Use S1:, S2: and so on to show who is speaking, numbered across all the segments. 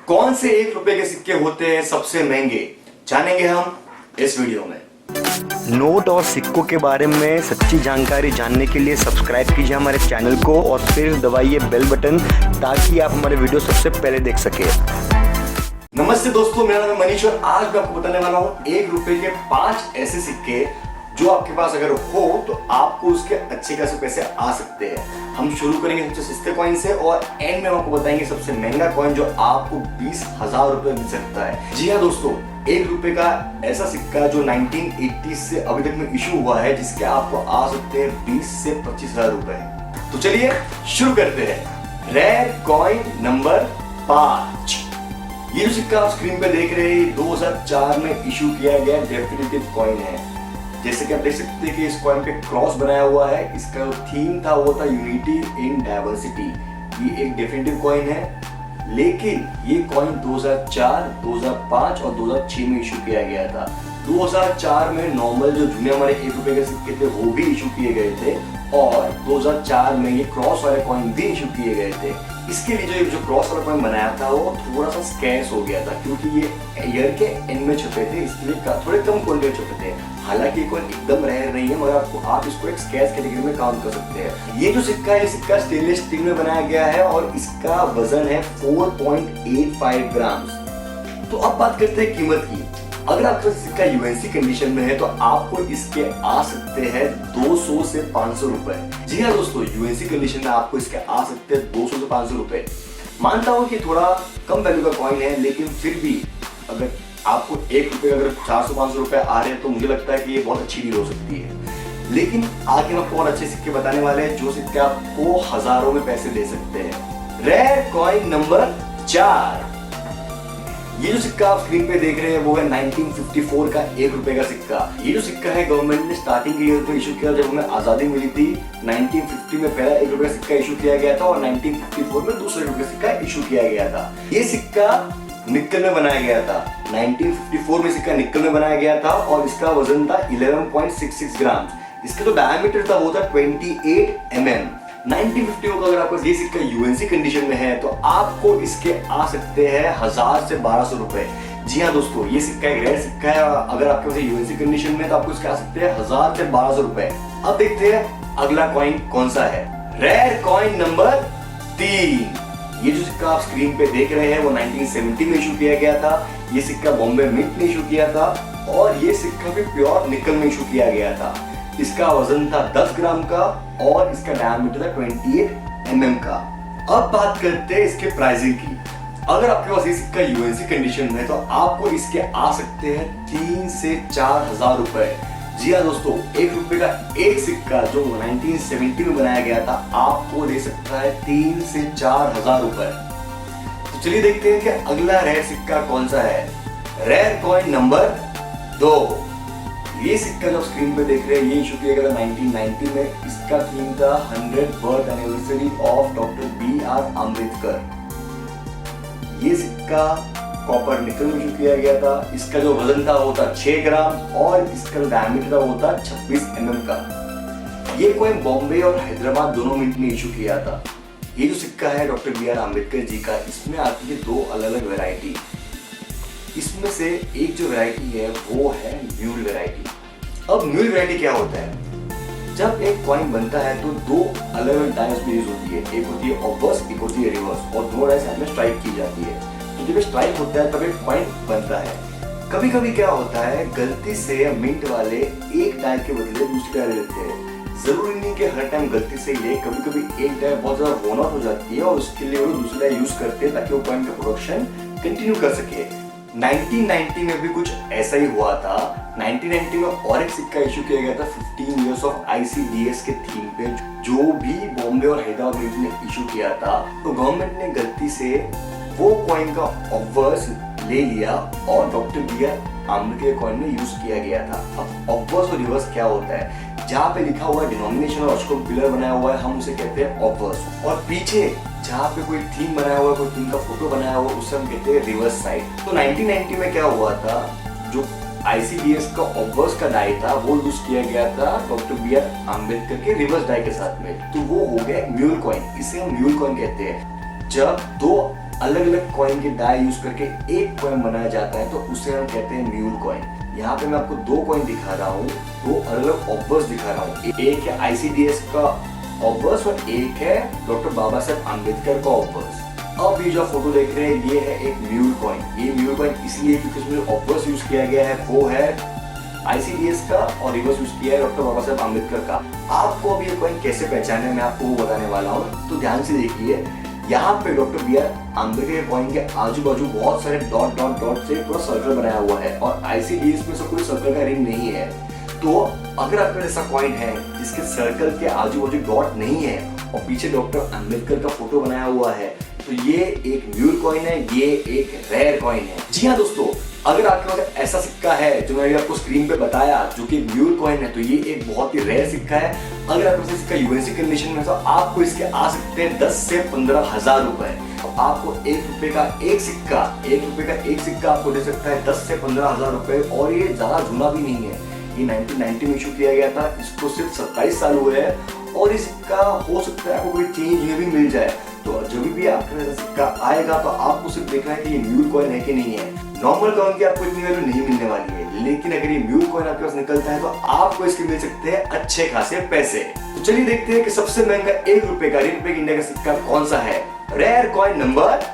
S1: कौन से 1 रुपए के सिक्के होते हैं सबसे महंगे, जानेंगे हम इस वीडियो में।
S2: नोट और सिक्कों के बारे में सच्ची जानकारी जानने के लिए सब्सक्राइब कीजिए हमारे चैनल को और फिर दबाइए बेल बटन ताकि आप हमारे वीडियो सबसे पहले देख सके।
S1: नमस्ते दोस्तों, मेरा नाम है मनीष और आज मैं आपको बताने वाला हूँ 1 रुपए के 5 ऐसे सिक्के जो आपके पास अगर हो तो आपको उसके अच्छे खासे पैसे आ सकते हैं। हम शुरू करेंगे सबसे सस्ते कॉइन से और एंड में हम आपको बताएंगे सबसे महंगा कॉइन जो आपको 20,000 रुपए मिल सकता है। जी हाँ दोस्तों, 1 रुपए का ऐसा सिक्का जो 1980 से अभी तक में इशू हुआ है जिसके आपको आ सकते हैं 20 से 25,000 रुपए। तो चलिए शुरू करते हैं। Rare coin number 5। ये जो सिक्का आप स्क्रीन पे देख रहे हैं 2004 में इशू किया गया डेफिनेटिव कॉइन है। जैसे कि आप देख सकते हैं कि इस कॉइन पे क्रॉस बनाया हुआ है। इसका जो थीम था वो था यूनिटी इन डाइवर्सिटी। ये एक डेफिनेटिव कॉइन है, लेकिन ये कॉइन 2004, 2005 और 2006 में इशू किया गया था। 2004 में नॉर्मल जो जूने हमारे 1 रुपए के सिक्के थे वो भी इशू किए गए थे और 2004 में ये क्रॉस वाले कॉइन भी इशू किए गए थे। इसके लिए जो क्रॉस वाला कॉइन बनाया था वो थोड़ा सा स्कैर्स हो गया था क्योंकि ये ईयर के एंड में छपे थे, इसलिए थोड़े कम क्वांटिटी छपे थे। हालांकि ये कॉइन एकदम रेयर नहीं है मगर आप इसको एक स्कैर्स कैटेगरी में काउंट कर सकते हैं। ये जो सिक्का है, सिक्का स्टेनलेस स्टील में बनाया गया है और इसका वजन है 4.85 ग्राम। तो अब बात करते हैं कीमत की। अगर आपका सिक्का यूएनसी कंडीशन में है तो आपको इसके आ सकते हैं 200 से 500 रुपए। जी हाँ दोस्तों, यूएनसी कंडीशन में आपको इसके आ सकते हैं 200 से 500 रुपए। मानता हूँ कि थोड़ा कम वैल्यू का कॉइन है, लेकिन फिर भी अगर आपको 1 रुपए अगर 400-500 रुपए आ रहे हैं तो मुझे लगता है कि ये बहुत अच्छी डील हो सकती है। लेकिन आगे हम आपको और अच्छे सिक्के बताने वाले हैं जो सिक्के आपको हजारों में पैसे दे सकते हैं। Rare coin number 4। ये जो सिक्का आप स्क्रीन पे देख रहे हैं वो है 1954 का 1 रुपए का सिक्का। ये जो सिक्का है गवर्नमेंट ने स्टार्टिंग के ईयर में इशू किया जब हमें आजादी मिली थी। 1950 में पहला 1 रुपए का सिक्का इशू किया गया था और 1954 में दूसरा 1 रुपए का सिक्का इशू किया गया था। ये सिक्का निक्कल में बनाया गया था। 1954 में सिक्का निक्कल में बनाया गया था और इसका वजन था 11.66 ग्राम। इसका जो डायमीटर था वो था 28 mm। 1950 का अगर आपको ये सिक्का यूएनसी कंडीशन में है तो आपको इसके आ सकते हैं 1000 से 1200 रुपए। जी हाँ दोस्तों, ये सिक्का एक रेयर सिक्का है। अगर आपके पास यूएनसी कंडीशन में है तो आपको इसके आ सकते हैं 1000 से 1200 रुपए। अब देखते हैं अगला कॉइन कौन सा है। Rare coin number 3। ये जो सिक्का आप स्क्रीन पे देख रहे हैं वो 1970 में इशू किया गया था। ये सिक्का बॉम्बे मिंट ने इशू किया था और ये सिक्का भी प्योर निकल में इशू किया गया था। इसका वजन था 10 ग्राम का और इसका डायमीटर था 28 mm का। अब बात करते हैं इसके प्राइसिंग की। अगर आपके पास ये सिक्का यूएनसी कंडीशन में है तो आपको इसके आ सकते हैं 3 से 4,000 रुपए। जी हाँ दोस्तों, 1 रुपए का एक सिक्का जो 1970 में बनाया गया था आपको दे सकता है 3 से 4,000 रुपए। तो चलिए देखते हैं कि अगला रेयर सिक्का कौन सा है। Rare coin number 2। ये सिक्का जो स्क्रीन पे देख रहे हैं ये इशू किया गया था 1990 में। इसका थीम था 100th birth anniversary of doctor B.R. Ambedkar. ये सिक्का कॉपर निकल में इशू किया गया था। इसका जो वजन था वो था 6 ग्राम और इसका जो डायमीटर था वो था 26 mm का। ये कॉइन बॉम्बे और हैदराबाद दोनों मिंट में इशू किया था। ये जो सिक्का है डॉक्टर B.R. अम्बेडकर जी का, इसमें आती है 2 अलग अलग वेराइटी। इसमें से एक जो वैरायटी है वो है म्यूल वैरायटी। अब म्यूल वैरायटी क्या होता है? जब एक कॉइन बनता है तो 2 अलग अलग डाइस में यूज होती है। एक होती है ऑब्वर्स, एक होती है रिवर्स और 2 डाइस में स्ट्राइक की जाती है। तो जब स्ट्राइक होता है तब एक कॉइन बनता है। कभी कभी क्या होता है, गलती से मिंट वाले एक डाई के बदले दूसरी डाई लेते हैं। जरूरी नहीं कि हर टाइम गलती से ले, कभी कभी एक डाई बहुत ज्यादा वोन आउट हो जाती है और उसके लिए वो दूसरी डाई यूज करते हैं ताकि वो कॉइन का प्रोडक्शन कंटिन्यू कर सके। 1990 में भी कुछ ऐसा ही हुआ था। 1990 में और एक सिक्का इशू किया गया था 15 इयर्स ऑफ ICDS के थीम पे, जो भी बॉम्बे और हैदराबाद ने इशू किया था। तो गवर्नमेंट ने गलती से वो कॉइन का ऑब्वर्स ले लिया और डॉक्टर B.R. अम्बेडकर कॉइन में यूज किया गया था। अब ऑब्वर्स और रिवर्स क्या होता है? जहाँ पे लिखा हुआ है डिनोमिनेशन और उसको पिलर बनाया हुआ है हम उसे कहते हैं ऑब्वर्स, और पीछे जहाँ पे कोई थीम बनाया हुआ है, कोई थीम का फोटो बनाया हुआ है उसे हम कहते हैं रिवर्स साइड। तो 1990 में क्या हुआ था, जो ICDS का ऑब्वर्स का डाई था वो यूज किया गया था डॉक्टर B.R. अम्बेडकर के रिवर्स डाई के साथ में, तो वो हो गया म्यूल कॉइन। इसे हम म्यूल कॉइन कहते हैं। जब 2 अलग अलग कॉइन के डाई यूज करके एक कॉइन बनाया जाता है तो उसे हम कहते हैं म्यूल कॉइन। यहाँ पे मैं आपको दो कॉइन दिखा रहा हूँ, दो अलग अलग ऑब्वर्स दिखा रहा हूँ। एक है ICDS का ऑब्वर्स और एक है डॉक्टर बाबा साहेब आम्बेडकर का ऑब्वर्स। अब ये जो फोटो देख रहे हैं ये है एक म्यूल कॉइन। ये म्यूल कॉइन इसलिए क्योंकि इसमें ऑब्वर्स यूज किया गया है वो है ICDS का और रिवर्स यूज किया है डॉक्टर बाबा साहेब आम्बेडकर का। आपको अब ये कॉइन कैसे पहचाने मैं आपको वो बताने वाला हूँ, तो ध्यान से देखिए। यहाँ पे डॉक्टर BR आम्बेडकर के कॉइन के आजू बाजू बहुत सारे डॉट डॉट डॉट से पूरा सर्कल बनाया हुआ है और ICDS में से कोई सर्कल का रिंग नहीं है। तो अगर आपका ऐसा कॉइन है जिसके सर्कल के आजू बाजू डॉट नहीं है और पीछे डॉक्टर आम्बेडकर का फोटो बनाया हुआ है तो ये एक म्यूल कॉइन है, ये एक रेयर कॉइन है। जी हाँ दोस्तों, अगर आपके पास ऐसा सिक्का है जो मैंने आपको स्क्रीन पे बताया जो कि म्यूल कॉइन है तो ये एक बहुत ही रेयर सिक्का है। अगर आपके पास इसका यूएनसी कंडीशन में तो आपको इसके आ सकते हैं 10 से 15,000 रुपए। तो आपको ₹1 का एक सिक्का आपको दे सकता है 10 से 15,000 रुपए और ये ज्यादा जूना भी नहीं है। ये 1990 में इशू किया गया था, इसको सिर्फ 27 साल हुए हैं और इस सिक्का हो सकता है आपको कोई चेंज भी मिल जाए। तो जब भी आपके पास सिक्का आएगा तो आपको सिर्फ देखना है कि ये म्यूल कॉइन है कि नहीं है। नॉर्मल कॉइन की आपको इतनी वैल्यू नहीं मिलने वाली है, लेकिन अगर ये म्यूल कॉइन आपके पास निकलता है तो आपको इसके मिल सकते हैं अच्छे खासे पैसे। तो चलिए देखते हैं कि सबसे महंगा ₹1 का इंडिया का सिक्का कौन सा है। Rare coin number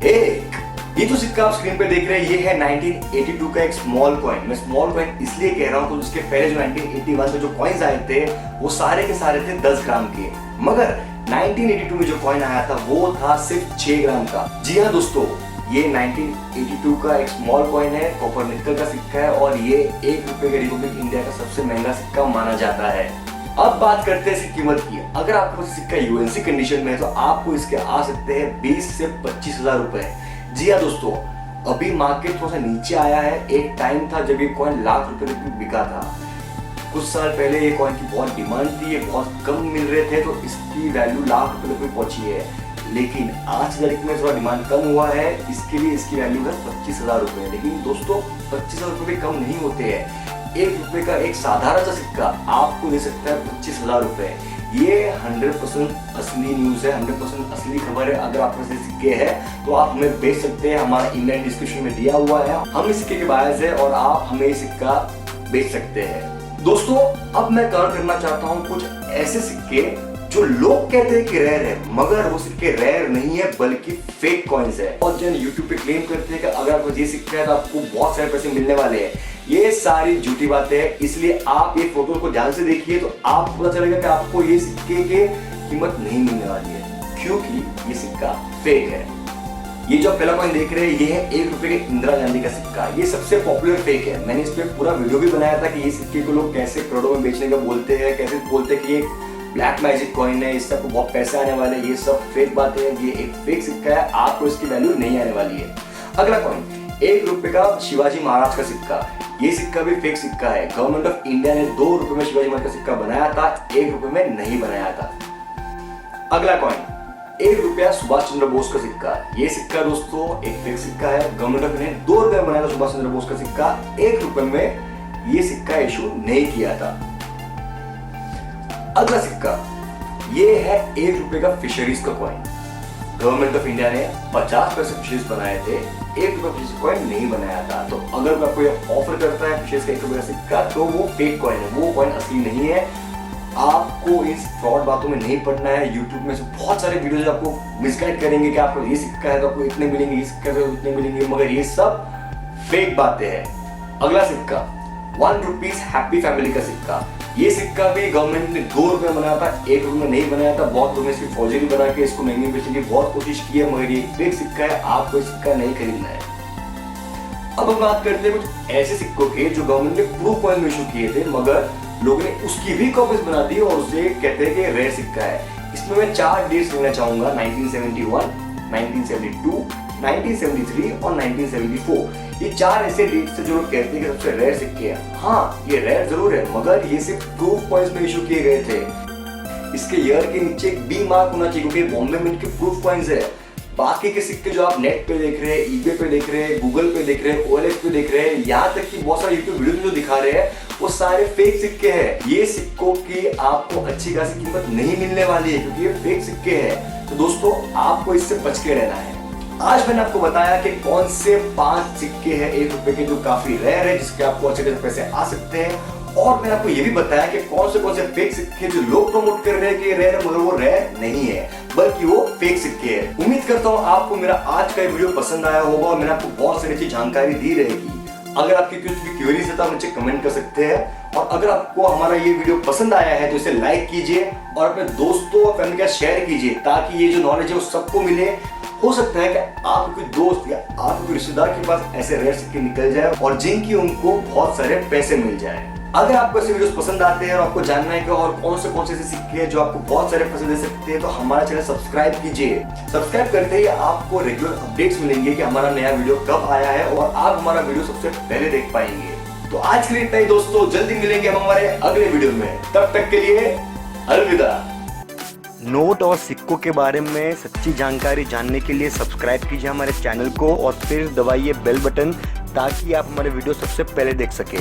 S1: 1। ये जो सिक्का आप स्क्रीन पे देख रहे हैं ये है 1982 का एक स्मॉल कॉइन। मैं स्मॉल कॉइन इसलिए कह रहा हूँ तो उसके पहले जो 1981 में जो कॉइन्स आए थे वो सारे के सारे थे 10 ग्राम के, मगर 1982 में जो कॉइन आया था वो था सिर्फ 6 ग्राम का। जी हाँ दोस्तों, ये 1982 का एक स्मॉल कॉइन है, कॉपर निकल का सिक्का है और ये ₹1 के रिपब्लिक इंडिया का सबसे महंगा सिक्का माना जाता है। अब बात करते हैं इसकी कीमत की। अगर आपके पास सिक्का यूएनसी कंडीशन में है तो आपको इसके आ सकते हैं 20 से 25,000 रुपए। जी हाँ दोस्तों, अभी मार्केट थोड़ा सा नीचे आया है। एक टाइम था जब ये कॉइन ₹1,00,000 में बिका था। कुछ साल पहले ये कॉइन की बहुत डिमांड थी, ये बहुत कम मिल रहे थे तो इसकी वैल्यू ₹1,00,000 पे पहुंची है। लेकिन आज की तारीख में थोड़ा डिमांड कम हुआ है, इसके लिए इसकी वैल्यू है ₹25,000 रुपए। लेकिन दोस्तों 25,000 रुपए कम नहीं होते हैं। ₹1 का एक साधारण सा सिक्का आपको दे सकता है 25,000 रुपए। ये 100% असली न्यूज है, 100% असली खबर है। अगर आपके पास सिक्के हैं तो आप हमें बेच सकते हैं, हमारा ईमेल डिस्क्रिप्शन में दिया हुआ है। हम इस सिक्के के बायर्स हैं और आप हमें सिक्का बेच सकते हैं। दोस्तों अब मैं कवर करना चाहता हूँ कुछ ऐसे सिक्के जो लोग कहते हैं कि रेयर है, मगर वो सिक्के रेयर नहीं है बल्कि फेक कॉइन्स है। और जन यूट्यूब पे क्लेम करते हैं कि अगर आपको ये सिक्का है तो आपको बहुत सारे पैसे मिलने वाले हैं। ये सारी झूठी बातें हैं, इसलिए आप ये फोटो को ध्यान से देखिए तो आपको पता चलेगा कि आपको ये सिक्के की कीमत नहीं मिलने वाली है, क्योंकि ये सिक्का फेक है। ये जो पहला कॉइन देख रहे हैं ये है ₹1 के इंदिरा गांधी का सिक्का। ये सबसे पॉपुलर फेक है। मैंने इस पे पूरा वीडियो भी बनाया था कि ये सिक्के को लोग कैसे करोड़ों में बेचने का बोलते हैं, कैसे बोलते हैं कि ये ब्लैक मैजिक कॉइन है, इससे आपको बहुत पैसे आने वाले हैं। ये सब फेक बातें हैं, ये एक फेक सिक्का है, आपको इसकी वैल्यू नहीं आने वाली है। अगला कॉइन ₹1 का शिवाजी महाराज का सिक्का। ये सिक्का भी फेक सिक्का है। गवर्नमेंट ऑफ इंडिया ने ₹2 में शिवाजी महाराज का सिक्का बनाया था, ₹1 में नहीं बनाया था। अगला कॉइन ₹1 सुभाष चंद्र बोस का सिक्का। ये सिक्का दोस्तों एक फेक सिक्का है। गवर्नमेंट ऑफ इंडिया ने ₹2 में बनाया था सुभाष चंद्र बोस का सिक्का, ₹1 में ये सिक्का इशू नहीं किया था। अगला सिक्का ये है ₹1 का फिशरीज का कॉइन। गवर्नमेंट ऑफ इंडिया ने 50 पैसे फिशरीज बनाए थे, ₹1 फिशरीज कॉइन नहीं बनाया था। तो अगर आपको ये ऑफर करता है फिशरीज का ₹1 का सिक्का तो वो फेक कॉइन है, वो कॉइन असली नहीं है। आपको इस फ्रॉड बातों में नहीं पड़ना है। यूट्यूब में से बहुत सारे वीडियोज आपको मिसगाइड करेंगे कि आपको ये सिक्का है तो आपको इतने मिलेंगे, ये सिक्का है तो इतने मिलेंगे, मगर ये सब फेक बातें हैं। अगला सिक्का ₹1 हैप्पी फैमिली का सिक्का। ये सिक्का भी गवर्नमेंट ने ₹2 में बनाया था, ₹1 में नहीं बनाया था। बहुत लोगों ने इसकी फौजरी बना के इसको महंगी बेचने की बहुत कोशिश की है, मगर ये फेक सिक्का है, आपको ये सिक्का नहीं खरीदना है। अब हम बात करते हैं कुछ ऐसे सिक्कों के जो गवर्नमेंट ने प्रूफ कॉइन में इशू किए थे, मगर लोगों ने उसकी भी कॉपीज बना दी और उसे कहते हैं कि रेयर सिक्का है। इसमें मैं 4 डेट्स लेना चाहूंगा, 1971, 1972, 1973 और 1974। ये 4 ऐसे डेट्स थे जो लोग कहते हैं कि सबसे रेयर सिक्के हैं। हाँ, ये रेयर जरूर है, मगर ये सिर्फ प्रूफ कॉइन्स में इशू किए गए थे। इसके ईयर के नीचे एक बी मार्क होना चाहिए क्योंकि बॉम्बे मिंट के प्रूफ कॉइन्स है। बाकी के सिक्के जो आप नेट पे देख रहे हैं, ईबे पे देख रहे हैं, गूगल पे देख रहे हैं, OLX पे देख रहे हैं, यहाँ तक कि बहुत सारे यूट्यूब वीडियो जो दिखा रहे हैं वो सारे फेक सिक्के हैं। ये सिक्कों की आपको अच्छी खासी कीमत नहीं मिलने वाली है क्योंकि ये फेक सिक्के हैं। तो दोस्तों आपको इससे बच के रहना है। आज मैंने आपको बताया कि कौन से 5 सिक्के हैं 1 रुपए के जो काफी रेयर है, जिसके आपको अच्छे खासे पैसे आ सकते हैं। और मैंने आपको ये भी बताया कि कौन से फेक सिक्के जो लोग प्रमोट कर रहे हैं कि रेयर है, मगर वो रेयर नहीं है, बल्कि वो फेक सिक्के हैं। उम्मीद करता हूँ आपको मेरा आज का वीडियो पसंद आया होगा और मैंने आपको बहुत सारी अच्छी जानकारी दी रहेगी। अगर आपकी कुछ भी क्वेरीज है तो आप नीचे कमेंट कर सकते हैं। और अगर आपको हमारा ये वीडियो पसंद आया है तो इसे लाइक कीजिए और अपने दोस्तों और फैमिली के साथ शेयर कीजिए, ताकि ये जो नॉलेज है वो सबको मिले। हो सकता है कि आपके कोई दोस्त या आपके कोई रिश्तेदार के पास ऐसे रेयर सिक्के निकल जाए और जिनकी उनको बहुत सारे पैसे मिल जाए। अगर आपको ऐसे वीडियोस पसंद आते हैं और आपको जानना है कि और कौन से ऐसे सिक्के हैं जो आपको बहुत सारे पैसे दे सकते हैं, तो हमारा चैनल सब्सक्राइब कीजिए। सब्सक्राइब करते ही आपको रेगुलर अपडेट्स मिलेंगे कि हमारा नया वीडियो कब आया है और आप हमारा वीडियो सबसे पहले देख पाएंगे। तो आज के लिए इतना ही दोस्तों, जल्दी मिलेंगे हम हमारे अगले वीडियो में। तब तक के लिए अलविदा।
S2: नोट और सिक्कों के बारे में सच्ची जानकारी जानने के लिए सब्सक्राइब कीजिए हमारे चैनल को और फिर दबाइए बेल बटन, ताकि आप हमारे वीडियो सबसे पहले देख सके।